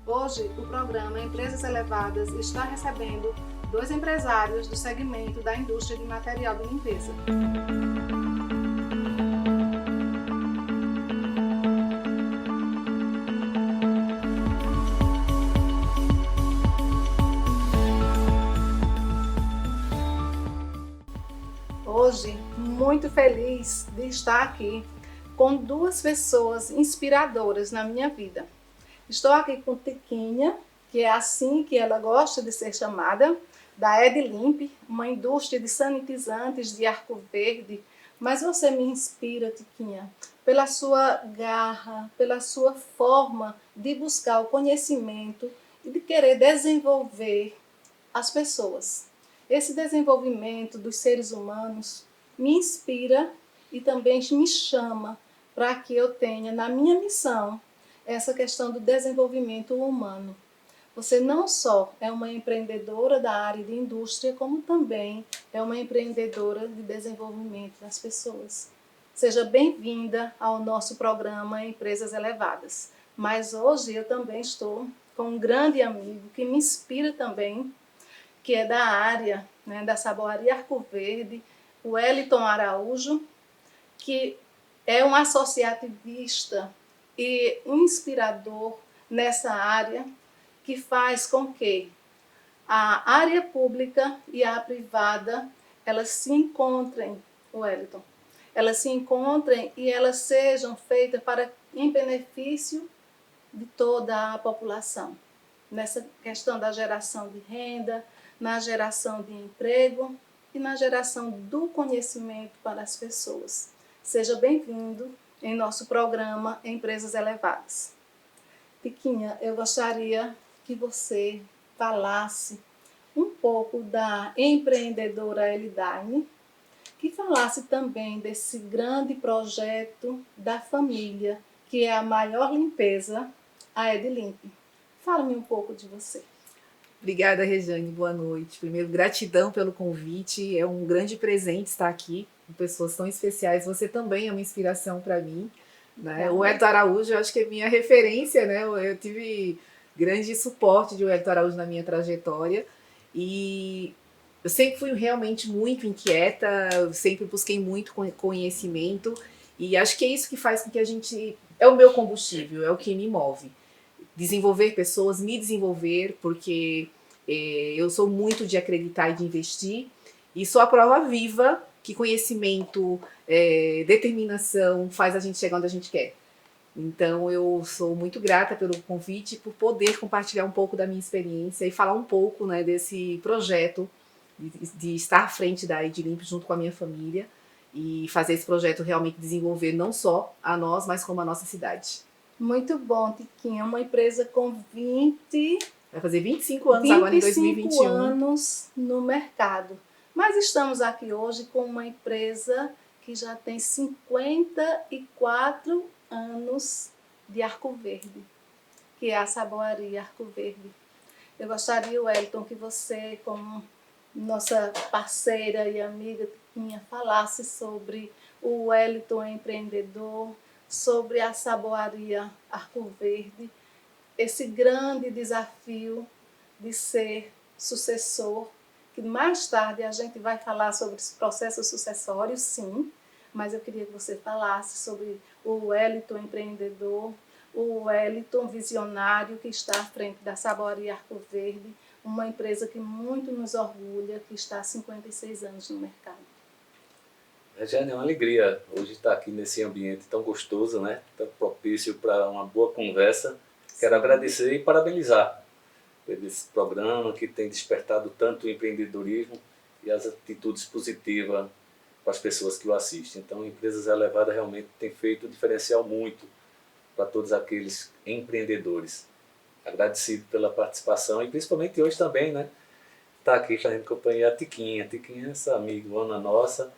Hoje, o programa Empresas Elevadas está recebendo dois empresários do segmento da indústria de material de limpeza. Hoje, muito feliz de estar aqui com duas pessoas inspiradoras na minha vida. Estou aqui com Tiquinha, que é assim que ela gosta de ser chamada, da Edlimp, uma indústria de sanitizantes de Arco Verde. Mas você me inspira, Tiquinha, pela sua garra, pela sua forma de buscar o conhecimento e de querer desenvolver as pessoas. Esse desenvolvimento dos seres humanos me inspira e também me chama para que eu tenha na minha missão essa questão do desenvolvimento humano. Você não só é uma empreendedora da área de indústria, como também é uma empreendedora de desenvolvimento das pessoas. Seja bem-vinda ao nosso programa Empresas Elevadas. Mas hoje eu também estou com um grande amigo que me inspira também, que é da área, né, da Saboaria Arco Verde, o Wellington Araújo, que é um associativista e inspirador nessa área, que faz com que a área pública e a privada elas se encontrem, Wellington, elas se encontrem e elas sejam feitas em benefício de toda a população, nessa questão da geração de renda, na geração de emprego e na geração do conhecimento para as pessoas. Seja bem-vindo em nosso programa Empresas Elevadas. Tiquinha, eu gostaria que você falasse um pouco da empreendedora Elidaine, que falasse também desse grande projeto da família, que é a maior limpeza, a Edlimp. Fala-me um pouco de você. Obrigada, Rejane. Boa noite. Primeiro, gratidão pelo convite. É um grande presente estar aqui com pessoas tão especiais. Você também é uma inspiração para mim, né? O Wellington Araújo, eu acho que é minha referência, né? Eu tive grande suporte de Wellington Araújo na minha trajetória e eu sempre fui realmente muito inquieta, eu sempre busquei muito conhecimento e acho que é isso que faz com que a gente... É o meu combustível, é o que me move. Desenvolver pessoas, me desenvolver, porque eu sou muito de acreditar e de investir, e sou a prova viva que conhecimento, determinação faz a gente chegar onde a gente quer. Então eu sou muito grata pelo convite, por poder compartilhar um pouco da minha experiência e falar um pouco, né, desse projeto de estar à frente da Edlimp junto com a minha família e fazer esse projeto realmente desenvolver não só a nós, mas como a nossa cidade. Muito bom, Tiquinha. Uma empresa com 20... Vai fazer 25 anos agora em 2021. 25 anos no mercado. Mas estamos aqui hoje com uma empresa que já tem 54 anos de Arco Verde, que é a Saboaria Arco Verde. Eu gostaria, Wellington, que você, como nossa parceira e amiga Tiquinha, falasse sobre o Wellington empreendedor, sobre a Saboaria Arco Verde, esse grande desafio de ser sucessor, que mais tarde a gente vai falar sobre os processos sucessórios, sim, mas eu queria que você falasse sobre o Wellington empreendedor, o Wellington visionário que está à frente da Saboaria Arco Verde, uma empresa que muito nos orgulha, que está há 56 anos no mercado. Regiane, é uma alegria hoje estar aqui nesse ambiente tão gostoso, né? Tão propício para uma boa conversa. Quero agradecer e parabenizar por esse programa que tem despertado tanto o empreendedorismo e as atitudes positivas para as pessoas que o assistem. Então, Empresas Elevadas realmente tem feito um diferencial muito para todos aqueles empreendedores. Agradecido pela participação e principalmente hoje também, né? Está aqui fazendo companhia a Tiquinha. Tiquinha é essa amigona nossa,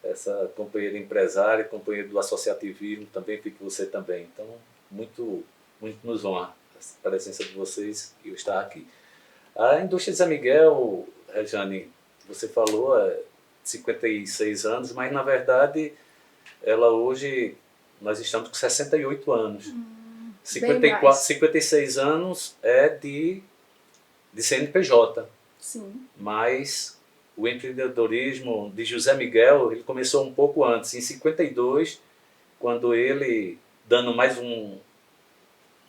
essa companheira empresária, companheira do associativismo, também fique você também. Então, muito nos honra a presença de vocês e eu estar aqui. A indústria de Zé Miguel, Rejane, você falou, 56 anos, mas na verdade ela hoje, nós estamos com 68 anos. 54, 56 anos é de CNPJ, Sim. mas o empreendedorismo de José Miguel, ele começou um pouco antes, em 52, quando ele, dando mais um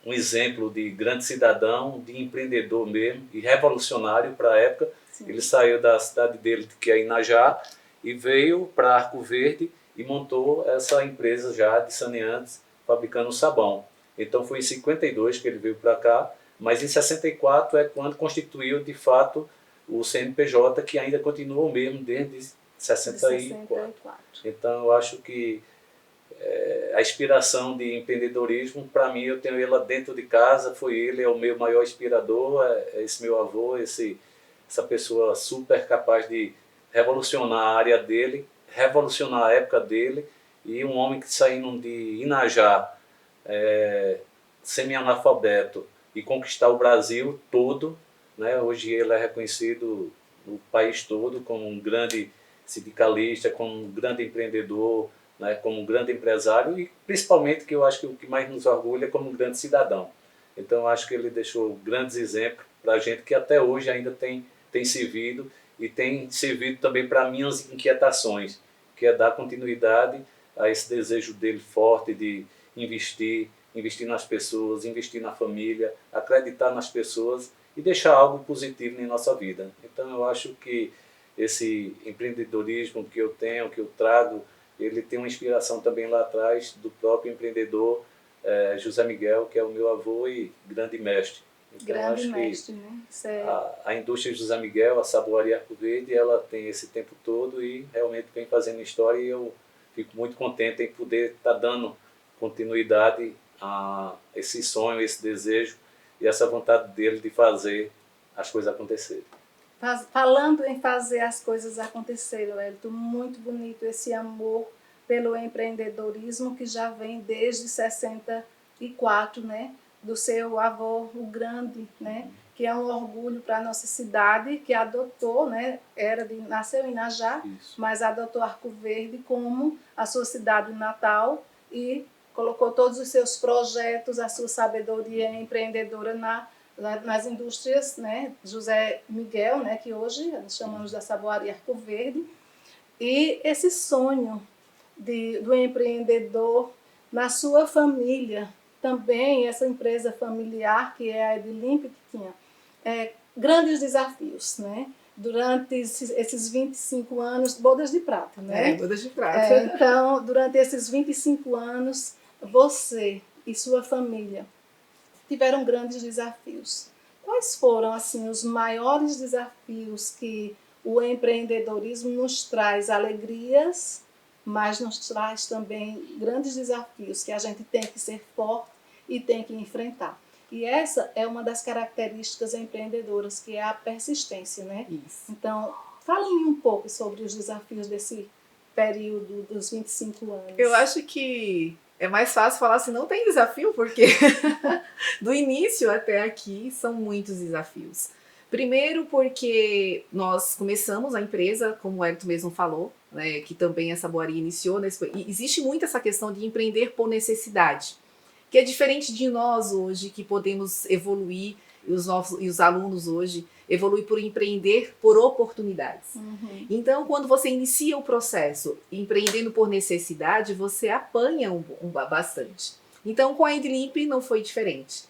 exemplo de grande cidadão, de empreendedor mesmo, e revolucionário para a época. Sim. Ele saiu da cidade dele, que é Inajá, e veio para Arco Verde e montou essa empresa já de saneantes, fabricando sabão. Então foi em 52 que ele veio para cá, mas em 64 é quando constituiu de fato o CNPJ, que ainda continua o mesmo desde 64. Então eu acho que a inspiração de empreendedorismo, para mim, eu tenho ela dentro de casa, ele é o meu maior inspirador, é esse meu avô, essa pessoa super capaz de revolucionar a área dele, revolucionar a época dele, e um homem que saindo de Inajá, semi-analfabeto, e conquistar o Brasil todo, né? Hoje ele é reconhecido no país todo como um grande sindicalista, como um grande empreendedor, né, como um grande empresário e principalmente, que eu acho que o que mais nos orgulha é como um grande cidadão. Então eu acho que ele deixou grandes exemplos para a gente que até hoje ainda tem servido e tem servido também para minhas inquietações, que é dar continuidade a esse desejo dele forte de investir nas pessoas, investir na família, acreditar nas pessoas e deixar algo positivo em nossa vida. Então eu acho que esse empreendedorismo que eu tenho, que eu trago, ele tem uma inspiração também lá atrás do próprio empreendedor José Miguel, que é o meu avô e grande mestre. Então, grande acho mestre, que né? a indústria José Miguel, a Saboaria Arco Verde, ela tem esse tempo todo e realmente vem fazendo história, e eu fico muito contente em poder estar dando continuidade a esse sonho, esse desejo e essa vontade dele de fazer as coisas acontecerem. Falando em fazer as coisas acontecerem, Wellington, muito bonito esse amor pelo empreendedorismo que já vem desde 64, né? Do seu avô, o grande, né? Que é um orgulho para a nossa cidade, que adotou, né? Nasceu em Inajá, mas adotou Arco Verde como a sua cidade natal e colocou todos os seus projetos, a sua sabedoria empreendedora nas indústrias, né, José Miguel, né, que hoje chamamos da Saboaria Arco Verde, e esse sonho do empreendedor na sua família, também essa empresa familiar que é a Edlimp, que tinha grandes desafios, né, durante esses 25 anos, bodas de prata, né? Bodas de prata. Então, durante esses 25 anos, você e sua família tiveram grandes desafios. Quais foram assim os maiores desafios que o empreendedorismo nos traz? Alegrias, mas nos traz também grandes desafios que a gente tem que ser forte e tem que enfrentar. E essa é uma das características empreendedoras, que é a persistência, né? Isso. Então, fale-me um pouco sobre os desafios desse período dos 25 anos. Eu acho que é mais fácil falar assim, não tem desafio, porque do início até aqui são muitos desafios. Primeiro porque nós começamos a empresa, como o Wellington mesmo falou, né, que também essa Saboaria iniciou, e existe muito essa questão de empreender por necessidade, que é diferente de nós hoje, que podemos evoluir, e os alunos hoje evoluem por empreender por oportunidades. Uhum. Então, quando você inicia o processo empreendendo por necessidade, você apanha bastante. Então, com a Edlimp não foi diferente.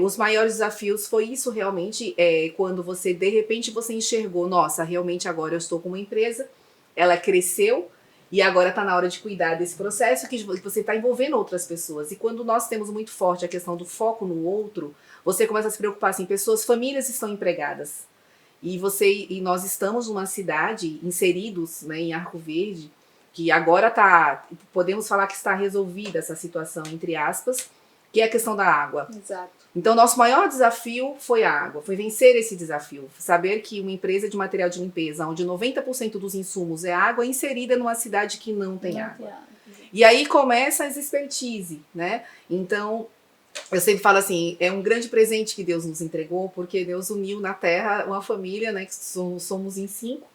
Os maiores desafios foi isso realmente, quando você, de repente, você enxergou, nossa, realmente agora eu estou com uma empresa, ela cresceu, e agora está na hora de cuidar desse processo que você está envolvendo outras pessoas. E quando nós temos muito forte a questão do foco no outro, você começa a se preocupar assim, famílias estão empregadas. E nós estamos numa cidade, inseridos, né, em Arco Verde, que agora podemos falar que está resolvida essa situação, entre aspas, que é a questão da água. Exato. Então, nosso maior desafio foi a água, foi vencer esse desafio. Saber que uma empresa de material de limpeza, onde 90% dos insumos é água, é inserida numa cidade que não tem água. E aí começa a expertise, né? Então, eu sempre falo assim, é um grande presente que Deus nos entregou, porque Deus uniu na Terra uma família, né? Que somos em 5,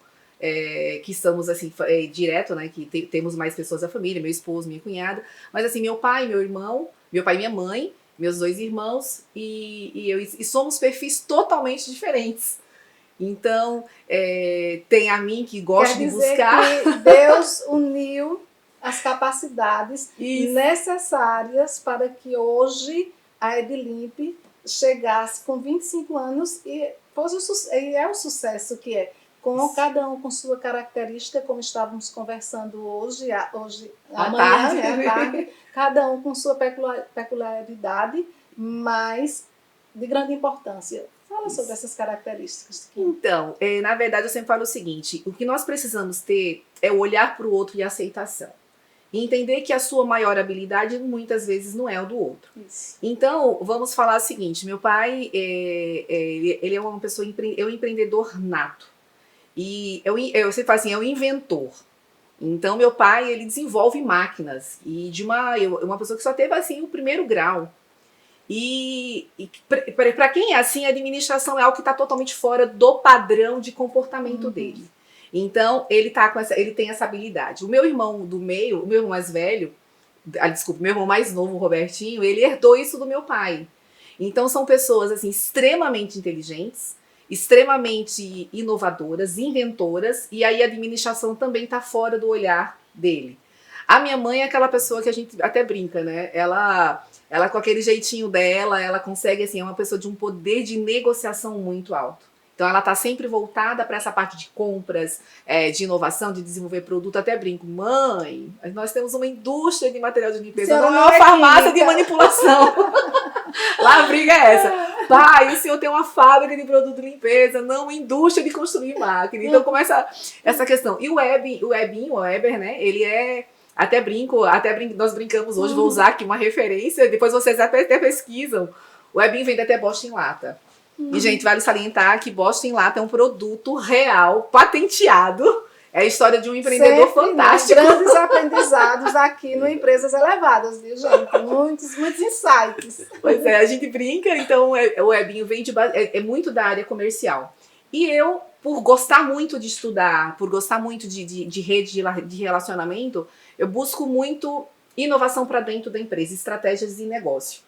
que estamos assim, direto, né? Que temos mais pessoas da família, meu esposo, minha cunhada. Mas assim, meu pai e minha mãe, meus 2 irmãos e eu. E somos perfis totalmente diferentes. Então, tem a mim que gosta Quer de dizer buscar. que Deus uniu as capacidades Isso. necessárias para que hoje a Edlimp chegasse com 25 anos e é o sucesso que é. Com cada um com sua característica, como estávamos conversando hoje, amanhã, né, à tarde, cada um com sua peculiaridade, mas de grande importância. Fala sobre essas características. Então, na verdade, eu sempre falo o seguinte: o que nós precisamos ter é o olhar para o outro e a aceitação. E entender que a sua maior habilidade muitas vezes não é o do outro. Isso. Então, vamos falar o seguinte: meu pai, ele é uma pessoa, é um empreendedor nato. E eu sempre falo assim, é um inventor. Então, meu pai, ele desenvolve máquinas. E uma pessoa que só teve, assim, o primeiro grau. E para quem é assim, a administração é algo que está totalmente fora do padrão de comportamento dele. Então, ele tem essa habilidade. O meu irmão do meio, o meu irmão mais velho, desculpa, meu irmão mais novo, o Robertinho, ele herdou isso do meu pai. Então, são pessoas assim extremamente inteligentes, extremamente inovadoras, inventoras, e aí a administração também está fora do olhar dele. A minha mãe é aquela pessoa que a gente até brinca, né? Ela com aquele jeitinho dela, ela consegue, assim, é uma pessoa de um poder de negociação muito alto. Então ela está sempre voltada para essa parte de compras, de inovação, de desenvolver produto. Até brinco, mãe, nós temos uma indústria de material de limpeza, não é uma farmácia de manipulação. Lá a briga é essa. Pai, o senhor tem uma fábrica de produto de limpeza, não uma indústria de construir máquina. Então começa essa questão. E o Weber, né, ele é... nós brincamos hoje, vou usar aqui uma referência, depois vocês até pesquisam. O Ebin vende até bosta em lata. E, gente, vale salientar que bosta em lata é um produto real, patenteado. É a história de um empreendedor fantástico. Né? Grandes aprendizados aqui no Empresas Elevadas, viu, gente? Muitos insights. Pois é, a gente brinca, então o Ebinho vende muito da área comercial. E eu, por gostar muito de estudar, por gostar muito de rede de relacionamento, eu busco muito inovação para dentro da empresa, estratégias de negócio.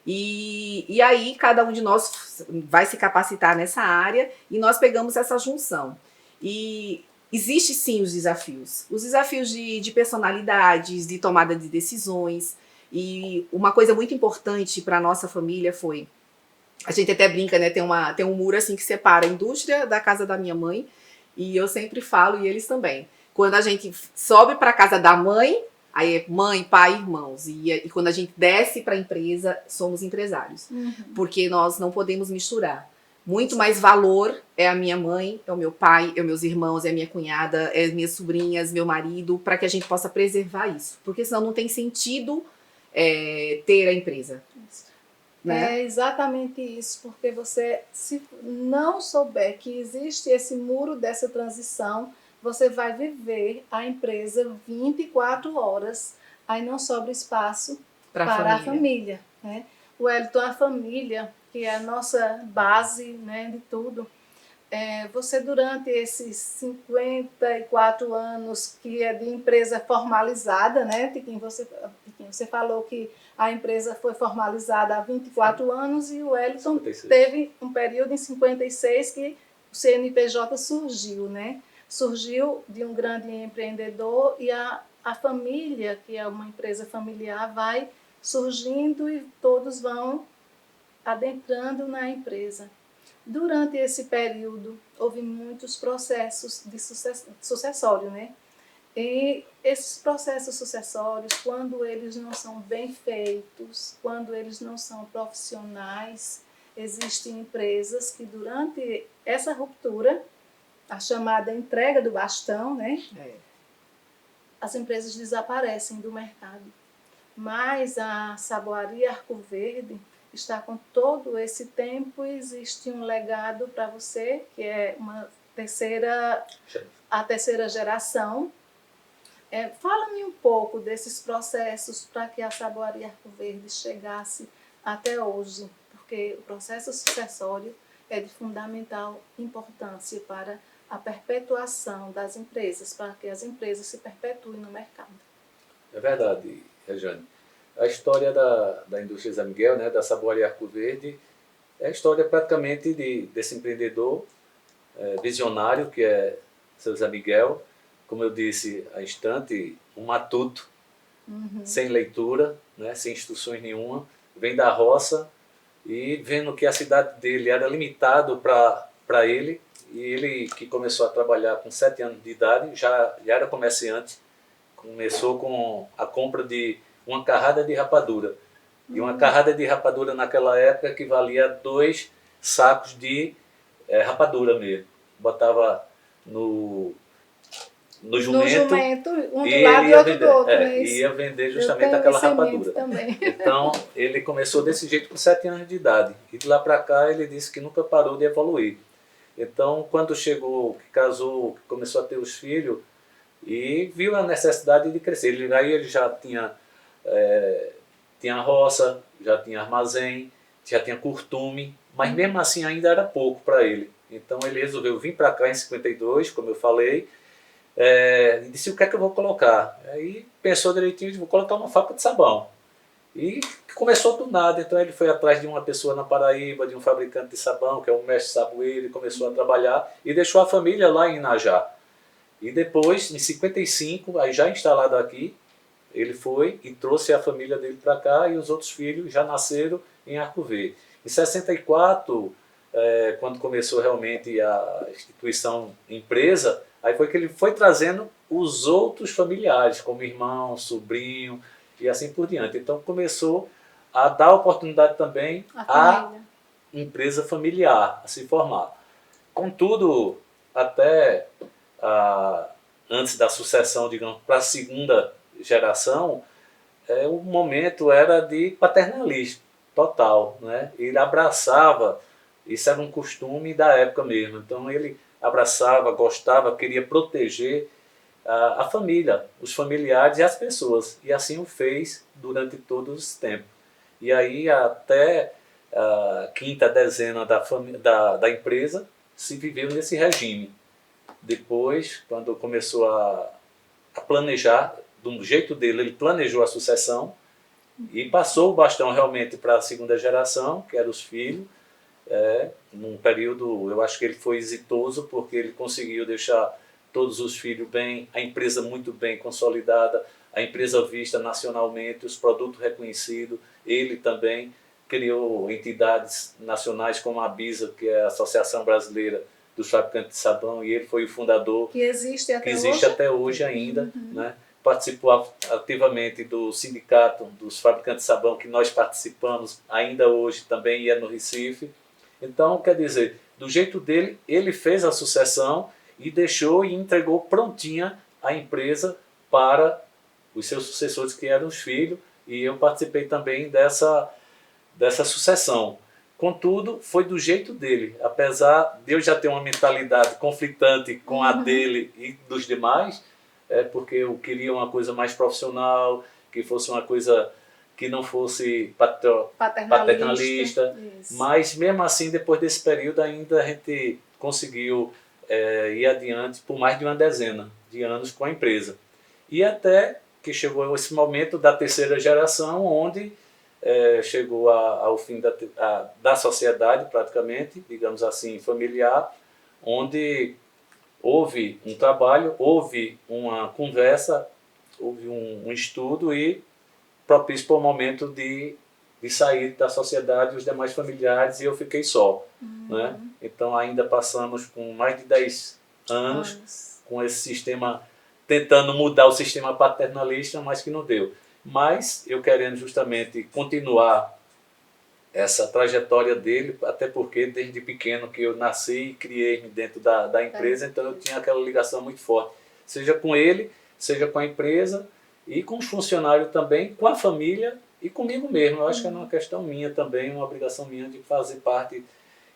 E aí cada um de nós vai se capacitar nessa área e nós pegamos essa junção. E existe sim os desafios de personalidades, de tomada de decisões. E uma coisa muito importante para a nossa família foi... A gente até brinca, né? Tem um muro assim que separa a indústria da casa da minha mãe. E eu sempre falo, e eles também. Quando a gente sobe para a casa da mãe, aí é mãe, pai, irmãos. E quando a gente desce para a empresa, somos empresários. Porque nós não podemos misturar. Muito mais valor é a minha mãe, é o meu pai, é os meus irmãos, é a minha cunhada, é as minhas sobrinhas, meu marido, para que a gente possa preservar isso. Porque senão não tem sentido ter a empresa. Né? É exatamente isso, porque você, se não souber que existe esse muro dessa transição, você vai viver a empresa 24 horas, aí não sobra espaço para a família. Né? Wellington, a família, que é a nossa base, né, de tudo, você durante esses 54 anos que é de empresa formalizada, né, Tiquinho, você falou que a empresa foi formalizada há 24 anos e o Wellington teve um período em 56 que o CNPJ surgiu, né? Surgiu de um grande empreendedor e a família, que é uma empresa familiar, vai surgindo e todos vão adentrando na empresa. Durante esse período, houve muitos processos de sucessório, né? E esses processos sucessórios, quando eles não são bem feitos, quando eles não são profissionais, existem empresas que durante essa ruptura, a chamada entrega do bastão, né? As empresas desaparecem do mercado. Mas a Saboaria Arco Verde está com todo esse tempo e existe um legado para você, que é a terceira geração. Fala-me um pouco desses processos para que a Saboaria Arco Verde chegasse até hoje, porque o processo sucessório é de fundamental importância para a perpetuação das empresas, para que as empresas se perpetuem no mercado. É verdade, Rejane. A história da indústria Zé Miguel, né, da Saboaria Arco Verde, é a história praticamente desse empreendedor visionário que é seu Zé Miguel. Como eu disse há instante, um matuto, sem leitura, né, sem instruções nenhuma, vem da roça e vendo que a cidade dele era limitado para ele, e ele que começou a trabalhar com 7 anos de idade, já era comerciante, começou com a compra de uma carrada de rapadura. E uma carrada de rapadura naquela época equivalia a 2 sacos de rapadura mesmo. Botava no jumento, um do e lado ele e ia outro vender, do outro. ia vender Eu justamente tenho aquela esse mente rapadura. também. Então ele começou desse jeito com 7 anos de idade. E de lá para cá ele disse que nunca parou de evoluir. Então quando chegou, que casou, que começou a ter os filhos, e viu a necessidade de crescer. Aí ele já tinha roça, já tinha armazém, já tinha curtume, mas mesmo assim ainda era pouco para ele. Então ele resolveu vir para cá em 52, como eu falei, e disse: o que é que eu vou colocar? Aí pensou direitinho, vou colocar uma fábrica de sabão. E começou do nada. Então ele foi atrás de uma pessoa na Paraíba, de um fabricante de sabão, que é o mestre Saboeiro, e começou a trabalhar e deixou a família lá em Inajá. E depois, em 55, aí já instalado aqui, ele foi e trouxe a família dele para cá, e os outros filhos já nasceram em Arco Verde. Em 64, quando começou realmente a instituição empresa, aí foi que ele foi trazendo os outros familiares, como irmão, sobrinho e assim por diante. Então começou a dar oportunidade também à empresa familiar a se formar. Contudo, até antes da sucessão, digamos, para a segunda geração, o momento era de paternalismo total, né? Ele abraçava, isso era um costume da época mesmo, então ele abraçava, gostava, queria proteger a família, os familiares e as pessoas, e assim o fez durante todos os tempos. E aí até a quinta dezena da empresa se viveu nesse regime. Depois, quando começou a planejar, do jeito dele, ele planejou a sucessão e passou o bastão realmente para a segunda geração, que eram os filhos, num período, eu acho que ele foi exitoso, porque ele conseguiu deixar todos os filhos bem, a empresa muito bem consolidada, a empresa vista nacionalmente, os produtos reconhecidos. Ele também criou entidades nacionais como a ABISA, que é a Associação Brasileira dos Fabricantes de Sabão, e ele foi o fundador, que existe até hoje ainda, né? Participou ativamente do sindicato dos fabricantes de sabão, que nós participamos ainda hoje também, e é no Recife. Então, quer dizer, do jeito dele, ele fez a sucessão e deixou e entregou prontinha a empresa para os seus sucessores, que eram os filhos, e eu participei também dessa sucessão. Contudo, foi do jeito dele, apesar de eu já ter uma mentalidade conflitante com a dele e dos demais, porque eu queria uma coisa mais profissional, que fosse uma coisa que não fosse paternalista. Mas mesmo assim, depois desse período, ainda a gente conseguiu ir adiante por mais de uma dezena de anos com a empresa. E até que chegou esse momento da terceira geração, onde chegou ao fim da sociedade, praticamente, digamos assim, familiar, onde houve um trabalho, houve uma conversa, houve um estudo e propício para o momento de sair da sociedade e os demais familiares, e eu fiquei só. Né? Então ainda passamos com mais de 10 anos com esse sistema, tentando mudar o sistema paternalista, mas que não deu. Mas eu querendo justamente continuar essa trajetória dele, até porque desde pequeno que eu nasci e criei-me dentro da empresa, então eu tinha aquela ligação muito forte, seja com ele, seja com a empresa, e com os funcionários também, com a família e comigo mesmo. Eu acho que é uma questão minha também, uma obrigação minha de fazer parte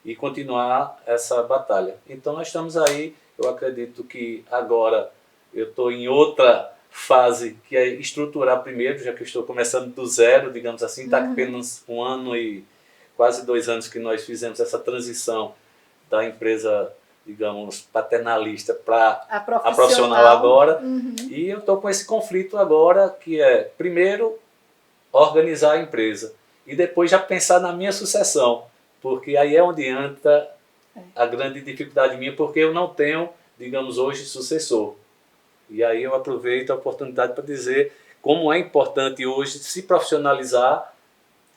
e continuar essa batalha. Então nós estamos aí, eu acredito que agora eu estou em outra fase, que é estruturar primeiro, já que eu estou começando do zero, digamos assim, está apenas 1 ano e quase 2 anos que nós fizemos essa transição da empresa, digamos, paternalista para a profissional agora. E eu estou com esse conflito agora, que é, primeiro, organizar a empresa e depois já pensar na minha sucessão, porque aí é onde entra a grande dificuldade minha, porque eu não tenho, digamos hoje, sucessor. E aí eu aproveito a oportunidade para dizer como é importante hoje se profissionalizar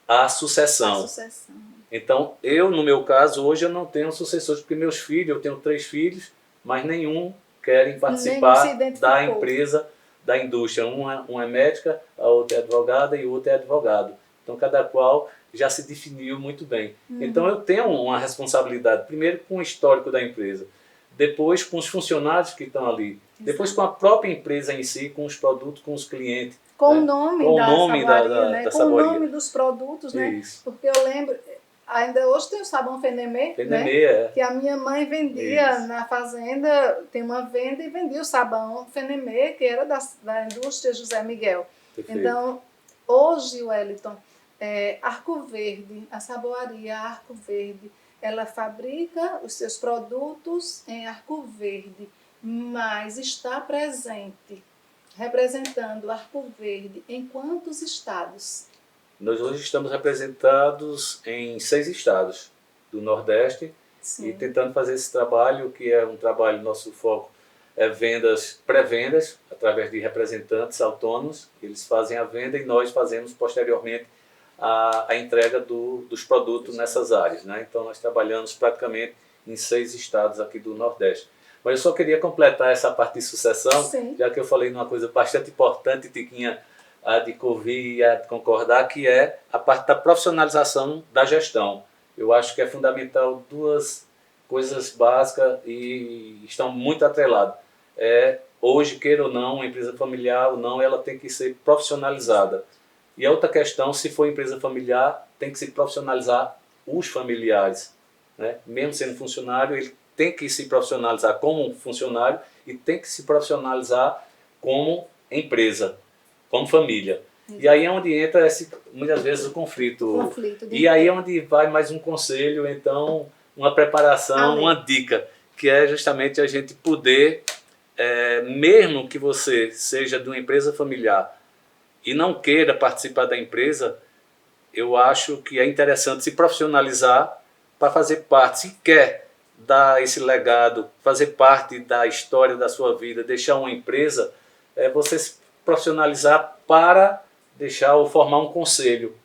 a sucessão. A sucessão. Então, eu, no meu caso, hoje eu não tenho sucessores, porque meus filhos, eu tenho 3 filhos, mas nenhum querem participar da empresa, da indústria. Uma é médica, a outra é advogada e o outro é advogado. Então, cada qual já se definiu muito bem. Então, eu tenho uma responsabilidade, primeiro com o histórico da empresa, depois com os funcionários que estão ali, depois com a própria empresa em si, com os produtos, com os clientes. Com né? o nome com da o nome saboaria, né? da Com saboaria. o nome dos produtos, né? Isso. Porque eu lembro, ainda hoje tem o sabão Fenemê, Fenemê, né? Que a minha mãe vendia Isso. na fazenda, tem uma venda e vendia o sabão Fenemê, que era da indústria José Miguel. Perfeito. Então, hoje, Wellington, Arco Verde, a saboaria Arco Verde, ela fabrica os seus produtos em Arco Verde, mas está presente, representando Arco Verde em quantos estados? Nós hoje estamos representados em 6 estados do Nordeste. Sim. E tentando fazer esse trabalho, que é um trabalho, nosso foco é vendas, pré-vendas, através de representantes autônomos. Eles fazem a venda e nós fazemos posteriormente a entrega dos produtos nessas áreas. Né? Então nós trabalhamos praticamente em 6 estados aqui do Nordeste. Mas eu só queria completar essa parte de sucessão, Sim. já que eu falei numa coisa bastante importante, Tiquinha, a de ouvir e a de concordar, que é a parte da profissionalização da gestão. Eu acho que é fundamental 2 coisas básicas e estão muito atreladas. Hoje, queira ou não, uma empresa familiar ou não, ela tem que ser profissionalizada. E a outra questão, se for empresa familiar, tem que se profissionalizar os familiares. Né? Mesmo sendo funcionário, ele tem que se profissionalizar como funcionário e tem que se profissionalizar como empresa, como família. E aí é onde entra muitas vezes o conflito. E aí é onde vai mais um conselho, então uma preparação, uma dica, que é justamente a gente poder, mesmo que você seja de uma empresa familiar e não queira participar da empresa, eu acho que é interessante se profissionalizar para fazer parte, se quer dar esse legado, fazer parte da história da sua vida, deixar uma empresa, você se profissionalizar para deixar ou formar um conselho.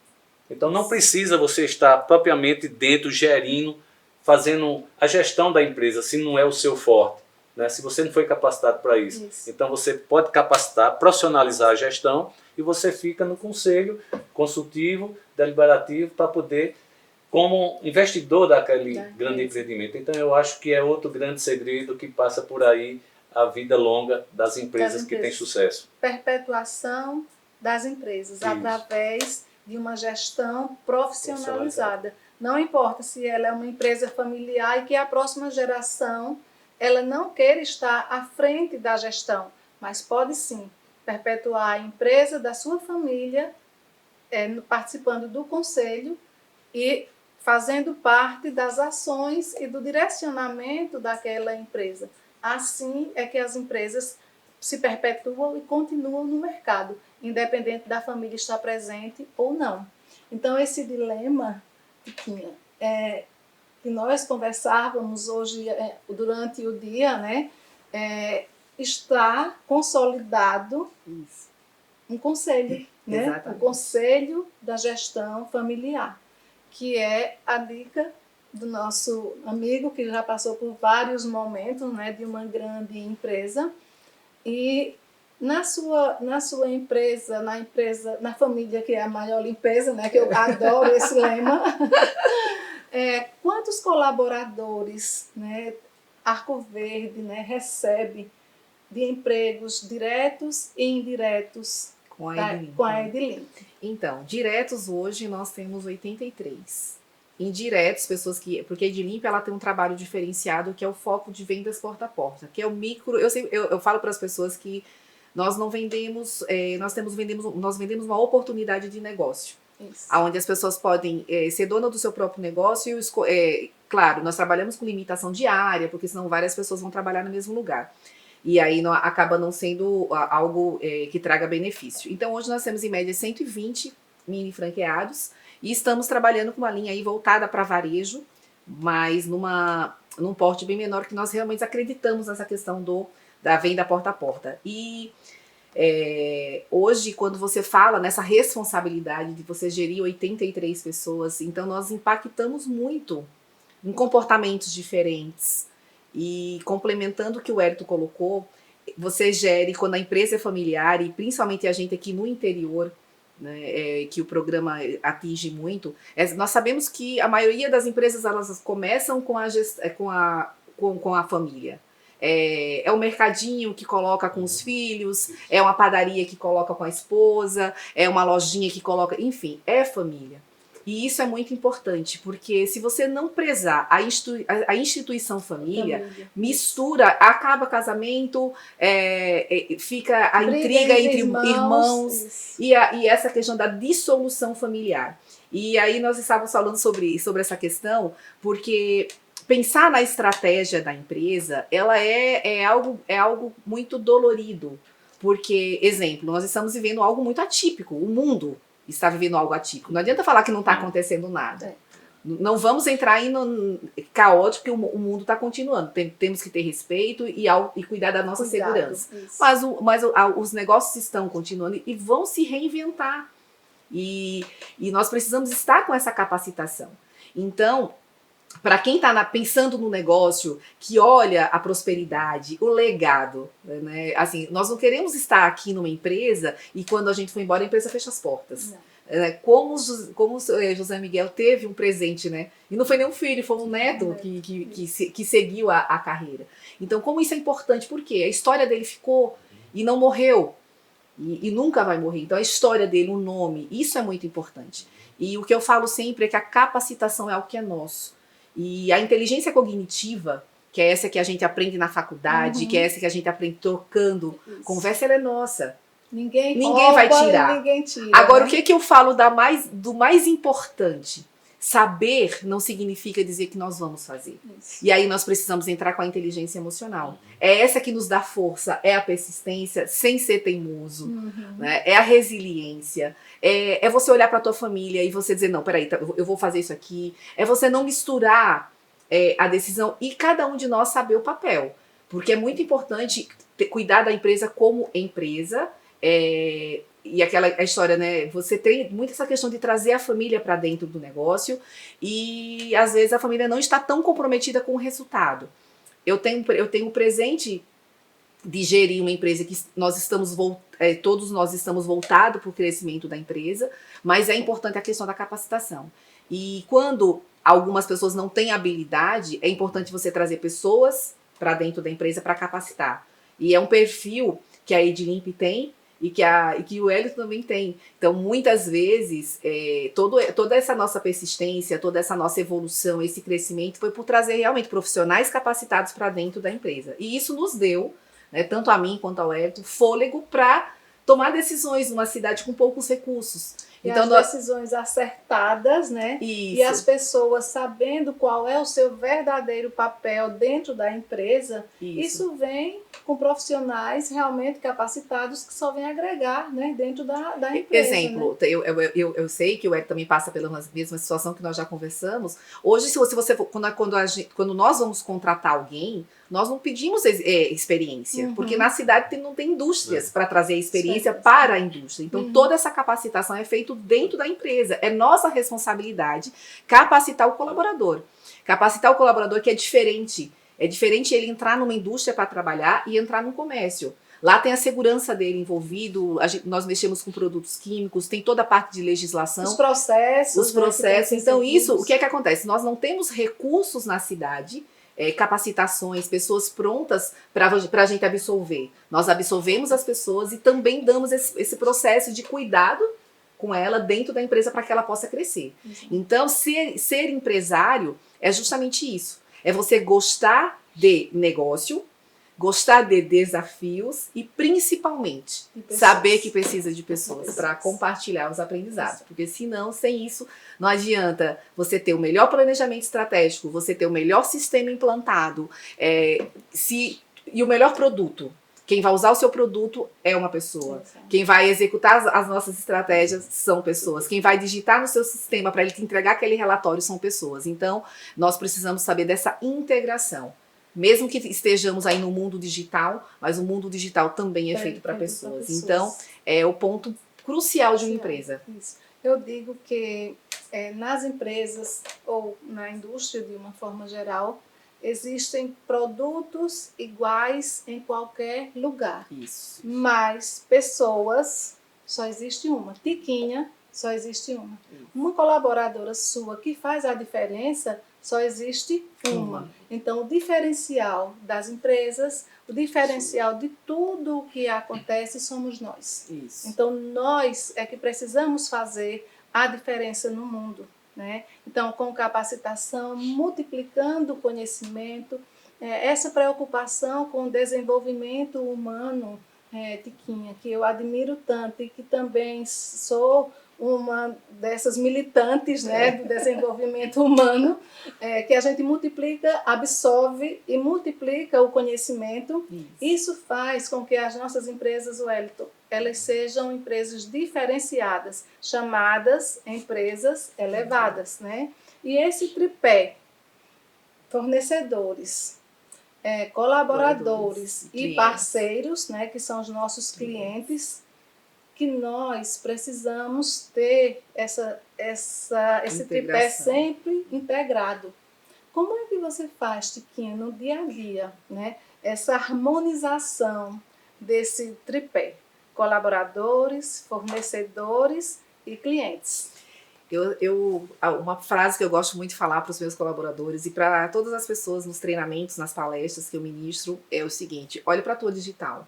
Então não precisa você estar propriamente dentro, gerindo, fazendo a gestão da empresa, se não é o seu forte. Né? Se você não foi capacitado para isso. Então você pode capacitar, profissionalizar a gestão e você fica no conselho consultivo, deliberativo, para poder, como investidor daquele grande empreendimento. Então eu acho que é outro grande segredo que passa por aí a vida longa das empresas que têm sucesso. Perpetuação das empresas, através de uma gestão profissionalizada. Não importa se ela é uma empresa familiar e que a próxima geração ela não queira estar à frente da gestão, mas pode sim perpetuar a empresa da sua família, participando do conselho e fazendo parte das ações e do direcionamento daquela empresa. Assim é que as empresas se perpetuam e continuam no mercado, independente da família estar presente ou não. Então, esse dilema, Tiquinha, que nós conversávamos hoje durante o dia, né, está consolidado um conselho, né, o Conselho da Gestão Familiar, que é a dica do nosso amigo que já passou por vários momentos, né, de uma grande empresa. E na sua empresa, na família que é a maior limpeza, né, que eu adoro esse lema, quantos colaboradores, né, Arco Verde, né, recebe de empregos diretos e indiretos com a Edilink? Então, diretos hoje nós temos 83. Indiretos, porque a Edilink ela tem um trabalho diferenciado que é o foco de vendas porta a porta, que é o micro. Eu falo para as pessoas que nós não vendemos, nós vendemos uma oportunidade de negócio. Isso. Onde as pessoas podem ser dona do seu próprio negócio e, claro, nós trabalhamos com limitação diária, porque senão várias pessoas vão trabalhar no mesmo lugar. E aí acaba não sendo algo que traga benefício. Então, hoje nós temos em média 120 mini franqueados e estamos trabalhando com uma linha aí voltada para varejo, mas num porte bem menor, que nós realmente acreditamos nessa questão da venda porta a porta. E hoje, quando você fala nessa responsabilidade de você gerir 83 pessoas, então nós impactamos muito em comportamentos diferentes. E complementando o que o Hélito colocou, você gere, quando a empresa é familiar, e principalmente a gente aqui no interior, né, que o programa atinge muito, nós sabemos que a maioria das empresas elas começam com a família. É o mercadinho que coloca com os filhos, é uma padaria que coloca com a esposa, é uma lojinha que coloca, enfim, é família. E isso é muito importante, porque se você não prezar a instituição família, mistura, acaba casamento, fica a intriga entre irmãos e essa questão da dissolução familiar. E aí nós estávamos falando sobre essa questão, porque pensar na estratégia da empresa, ela é algo muito dolorido. Porque, exemplo, nós estamos vivendo algo muito atípico. O mundo está vivendo algo atípico. Não adianta falar que não está acontecendo nada. Não vamos entrar aí no caótico, porque o mundo está continuando. Temos que ter respeito e cuidar da nossa segurança. Mas os negócios estão continuando e vão se reinventar. E nós precisamos estar com essa capacitação. Então, para quem está pensando no negócio, que olha a prosperidade, o legado, né? Assim, nós não queremos estar aqui numa empresa e quando a gente for embora a empresa fecha as portas. Como José Miguel teve um presente, né? E não foi nem um filho, foi um neto que seguiu a carreira. Então, como isso é importante? Por quê? A história dele ficou e não morreu. E nunca vai morrer. Então, a história dele, o nome, isso é muito importante. E o que eu falo sempre é que a capacitação é algo que é nosso. E a inteligência cognitiva, que é essa que a gente aprende na faculdade, que é essa que a gente aprende trocando conversa, ela é nossa. Ninguém vai tirar. Ninguém tira. Agora, o que eu falo do mais importante? Saber não significa dizer que nós vamos fazer. Isso. E aí nós precisamos entrar com a inteligência emocional. É essa que nos dá força, é a persistência, sem ser teimoso, né? É a resiliência, é você olhar para a tua família e você dizer, não, peraí, eu vou fazer isso aqui. É você não misturar a decisão e cada um de nós saber o papel. Porque é muito importante cuidar da empresa como empresa, e a história, né? Você tem muito essa questão de trazer a família para dentro do negócio e às vezes a família não está tão comprometida com o resultado. Eu tenho o presente de gerir uma empresa que todos nós estamos voltados para o crescimento da empresa, mas é importante a questão da capacitação. E quando algumas pessoas não têm habilidade, é importante você trazer pessoas para dentro da empresa para capacitar. E é um perfil que a Edlimp tem, e que o Hélito também tem. Então, muitas vezes, toda essa nossa persistência, toda essa nossa evolução, esse crescimento foi por trazer realmente profissionais capacitados para dentro da empresa. E isso nos deu, né, tanto a mim quanto ao Hélito, fôlego para tomar decisões numa cidade com poucos recursos. E então, as decisões acertadas, né? Isso. E as pessoas sabendo qual é o seu verdadeiro papel dentro da empresa, isso vem com profissionais realmente capacitados que só vem agregar, né, dentro da empresa. Exemplo, né? eu sei que o Eric também passa pela mesma situação que nós já conversamos. Hoje, se você quando nós vamos contratar alguém, nós não pedimos experiência, porque na cidade não tem indústrias para trazer a experiência para a indústria. Então, toda essa capacitação é feita dentro da empresa. É nossa responsabilidade capacitar o colaborador. Capacitar o colaborador que é diferente. É diferente ele entrar numa indústria para trabalhar e entrar num comércio. Lá tem a segurança dele envolvido, nós mexemos com produtos químicos, tem toda a parte de legislação. Os processos. Né, então, o que acontece? Nós não temos recursos na cidade, capacitações, pessoas prontas para a gente absolver. Nós absolvemos as pessoas e também damos esse processo de cuidado com ela dentro da empresa para que ela possa crescer. Então, ser empresário é justamente isso. É você gostar de negócio, gostar de desafios e, principalmente, saber que precisa de pessoas para compartilhar os aprendizados. Porque, senão, sem isso, não adianta você ter o melhor planejamento estratégico, você ter o melhor sistema implantado e o melhor produto. Quem vai usar o seu produto é uma pessoa. Exato. Quem vai executar as nossas estratégias são pessoas. Quem vai digitar no seu sistema para ele te entregar aquele relatório são pessoas. Então, nós precisamos saber dessa integração. Mesmo que estejamos aí no mundo digital, mas o mundo digital também é feito para pessoas. Então, é o ponto crucial de uma empresa. Isso. Eu digo que nas empresas ou na indústria de uma forma geral, existem produtos iguais em qualquer lugar. Isso. Mas pessoas, só existe uma. Tiquinha, só existe uma. Uma colaboradora sua que faz a diferença, só existe uma. Então, o diferencial das empresas, o diferencial de tudo o que acontece somos nós. Isso. Então, nós é que precisamos fazer a diferença no mundo, né? Então, com capacitação, multiplicando o conhecimento, essa preocupação com o desenvolvimento humano, Tiquinha, que eu admiro tanto e que também sou uma dessas militantes, né, do desenvolvimento humano, que a gente multiplica, absorve e multiplica o conhecimento. Isso faz com que as nossas empresas, Wellington, elas sejam empresas diferenciadas, chamadas empresas elevadas, né? E esse tripé, fornecedores, colaboradores e parceiros, né, que são os nossos clientes, que nós precisamos ter esse tripé sempre integrado. Como é que você faz, Tiquinha, no dia a dia, né, essa harmonização desse tripé? Colaboradores, fornecedores e clientes. Uma frase que eu gosto muito de falar para os meus colaboradores e para todas as pessoas nos treinamentos, nas palestras que eu ministro, é o seguinte: olhe para a tua digital.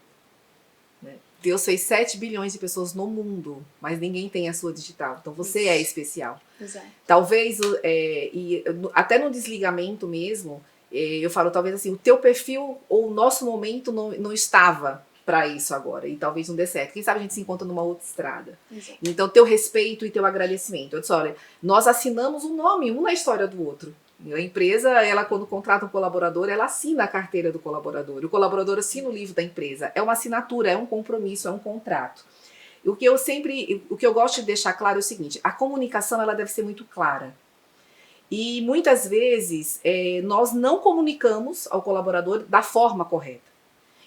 Né? Deus fez 7 bilhões de pessoas no mundo, mas ninguém tem a sua digital. Então você é especial. Exato. Talvez, até no desligamento mesmo, eu falo, talvez assim, o teu perfil ou o nosso momento não estava para isso agora, e talvez não dê certo. Quem sabe a gente se encontra numa outra estrada. Exato. Então, teu respeito e teu agradecimento. Eu disse, olha, nós assinamos um nome, um na história do outro. A empresa, ela quando contrata um colaborador, ela assina a carteira do colaborador. O colaborador assina o livro da empresa. É uma assinatura, é um compromisso, é um contrato. O que eu gosto de deixar claro é o seguinte: a comunicação ela deve ser muito clara. E muitas vezes nós não comunicamos ao colaborador da forma correta.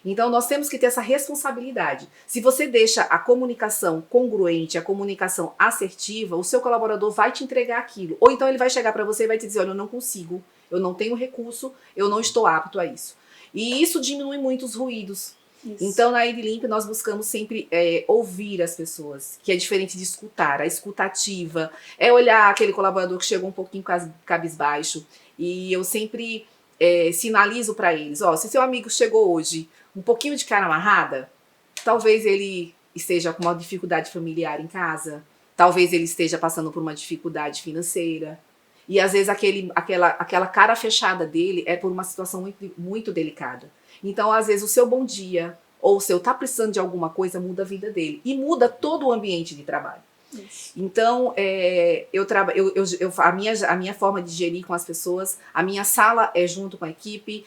Então, nós temos que ter essa responsabilidade. Se você deixa a comunicação congruente, a comunicação assertiva, o seu colaborador vai te entregar aquilo. Ou então ele vai chegar para você e vai te dizer, olha, eu não consigo, eu não tenho recurso, eu não estou apto a isso. E isso diminui muito os ruídos. Isso. Então, na EdLimp, nós buscamos sempre ouvir as pessoas, que é diferente de escutar. A escutativa é olhar aquele colaborador que chegou um pouquinho cabisbaixo. E eu sempre sinalizo para eles, se seu amigo chegou hoje um pouquinho de cara amarrada, talvez ele esteja com uma dificuldade familiar em casa, talvez ele esteja passando por uma dificuldade financeira, e às vezes aquela cara fechada dele é por uma situação muito, muito delicada. Então, às vezes, o seu bom dia ou o seu tá precisando de alguma coisa muda a vida dele e muda todo o ambiente de trabalho. Isso. Então, a minha forma de gerir com as pessoas, a minha sala é junto com a equipe,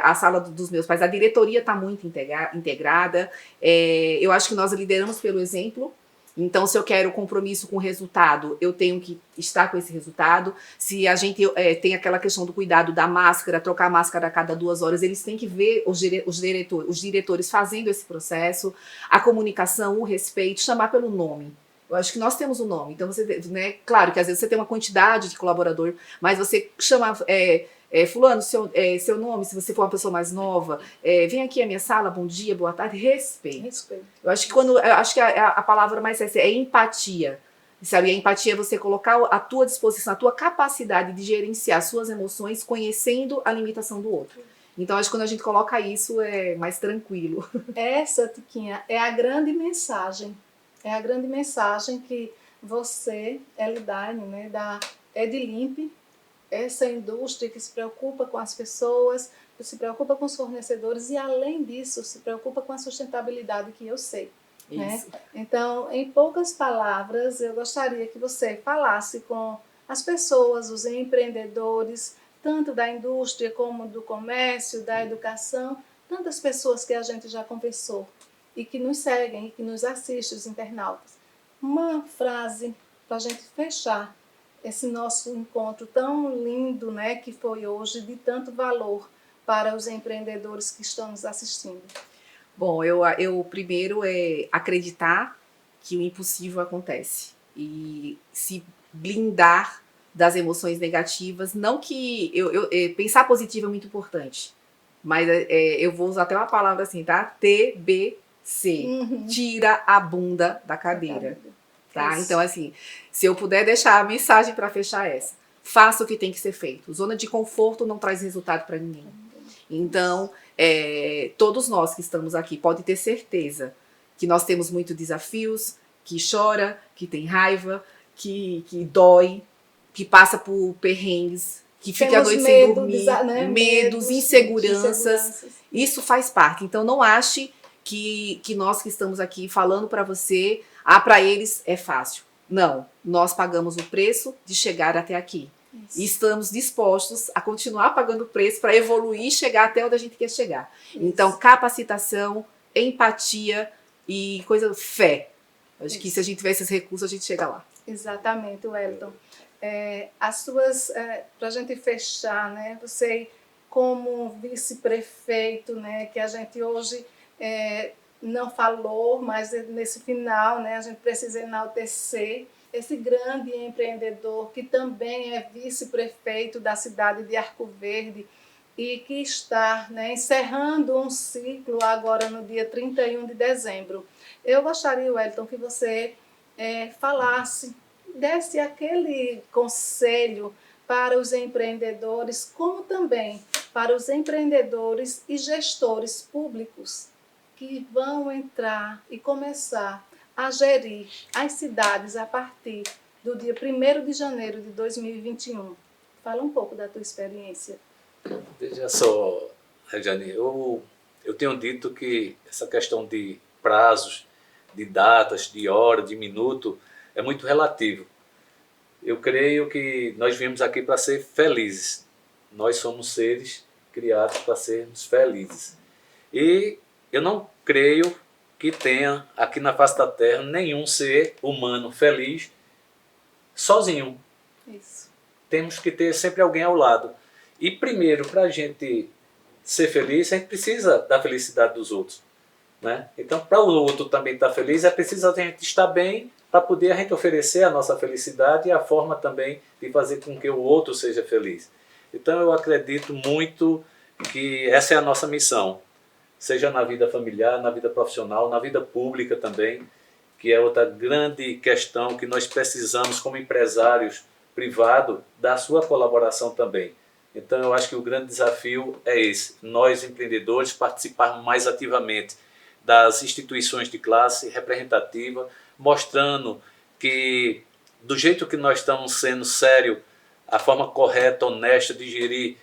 a sala dos meus pais, a diretoria está muito integrada. Eu acho que nós lideramos pelo exemplo. Então, se eu quero compromisso com o resultado, eu tenho que estar com esse resultado. Se a gente tem aquela questão do cuidado da máscara, trocar a máscara a cada 2 horas, eles têm que ver os diretores fazendo esse processo, a comunicação, o respeito, chamar pelo nome. Eu acho que nós temos um nome, então claro que às vezes você tem uma quantidade de colaborador, mas você chama fulano, seu nome, se você for uma pessoa mais nova, vem aqui à minha sala, bom dia, boa tarde, respeito. Eu acho que a palavra mais certa é empatia, sabe? E a empatia é você colocar a tua disposição, a tua capacidade de gerenciar suas emoções, conhecendo a limitação do outro. Então, acho que quando a gente coloca isso, é mais tranquilo. Essa, Tiquinha, é a grande mensagem. É a grande mensagem que você, Elidaine, né, da EdLimp, essa indústria que se preocupa com as pessoas, que se preocupa com os fornecedores e, além disso, se preocupa com a sustentabilidade, que eu sei. Né? Então, em poucas palavras, eu gostaria que você falasse com as pessoas, os empreendedores, tanto da indústria como do comércio, da educação, tantas pessoas que a gente já conversou e que nos seguem e que nos assistem, os internautas. Uma frase para a gente fechar esse nosso encontro tão lindo, né, que foi hoje, de tanto valor para os empreendedores que estão nos assistindo. Bom, eu primeiro é acreditar que o impossível acontece e se blindar das emoções negativas. Não que pensar positivo é muito importante, mas eu vou usar até uma palavra assim, tá? TBC, tira a bunda da cadeira, tá? Então, assim, se eu puder deixar a mensagem para fechar essa, faça o que tem que ser feito. Zona de conforto não traz resultado para ninguém. Então, todos nós que estamos aqui podem ter certeza que nós temos muitos desafios, que chora, que tem raiva, que dói, que passa por perrengues, que fica a noite sem dormir, medos, inseguranças. Isso faz parte. Então, não ache que nós que estamos aqui falando para você, para eles é fácil. Não, nós pagamos o preço de chegar até aqui. Isso. E estamos dispostos a continuar pagando o preço para evoluir e chegar até onde a gente quer chegar. Isso. Então, capacitação, empatia e fé. Acho que se a gente tiver esses recursos, a gente chega lá. Exatamente, Wellington. Para a gente fechar, né, você como vice-prefeito, né, que a gente hoje não falou, mas nesse final, né, a gente precisa enaltecer esse grande empreendedor que também é vice-prefeito da cidade de Arco Verde e que está, né, encerrando um ciclo agora no dia 31 de dezembro. Eu gostaria, Wellington, que você desse aquele conselho para os empreendedores, como também para os empreendedores e gestores públicos que vão entrar e começar a gerir as cidades a partir do dia 1º de janeiro de 2021. Fala um pouco da tua experiência. Veja só, Regiane, eu tenho dito que essa questão de prazos, de datas, de hora, de minuto, é muito relativo. Eu creio que nós viemos aqui para ser felizes. Nós somos seres criados para sermos felizes. E eu não creio que tenha aqui na face da Terra nenhum ser humano feliz sozinho. Isso. Temos que ter sempre alguém ao lado. E primeiro, para a gente ser feliz, a gente precisa da felicidade dos outros, né? Então, para o outro também estar feliz, é preciso a gente estar bem para poder a gente oferecer a nossa felicidade e a forma também de fazer com que o outro seja feliz. Então, eu acredito muito que essa é a nossa missão, seja na vida familiar, na vida profissional, na vida pública também, que é outra grande questão que nós precisamos, como empresários privados, da sua colaboração também. Então, eu acho que o grande desafio é esse, nós empreendedores participarmos mais ativamente das instituições de classe representativa, mostrando que do jeito que nós estamos sendo sério, a forma correta, honesta de gerir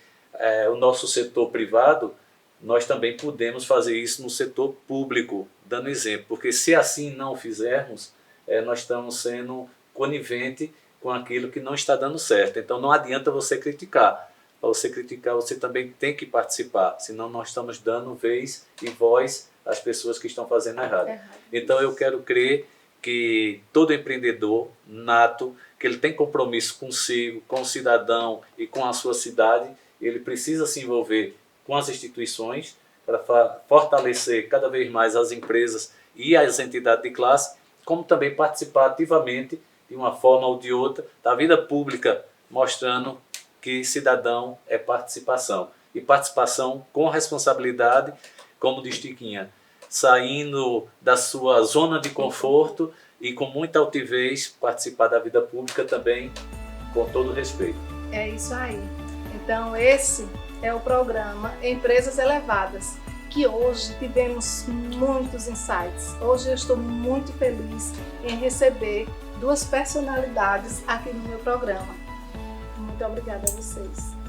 o nosso setor privado, nós também podemos fazer isso no setor público, dando exemplo. Porque se assim não fizermos, nós estamos sendo coniventes com aquilo que não está dando certo. Então não adianta você criticar. Para você criticar, você também tem que participar, senão nós estamos dando vez e voz às pessoas que estão fazendo errado. Então eu quero crer que todo empreendedor nato, que ele tem compromisso consigo, com o cidadão e com a sua cidade, ele precisa se envolver com as instituições para fortalecer cada vez mais as empresas e as entidades de classe, como também participar ativamente, de uma forma ou de outra, da vida pública, mostrando que cidadão é participação. E participação com responsabilidade, como diz Tiquinha, saindo da sua zona de conforto e com muita altivez participar da vida pública também, com todo respeito. É isso aí. Então esse é o programa Empresas Elevadas, que hoje tivemos muitos insights. Hoje eu estou muito feliz em receber 2 personalidades aqui no meu programa. Muito obrigada a vocês.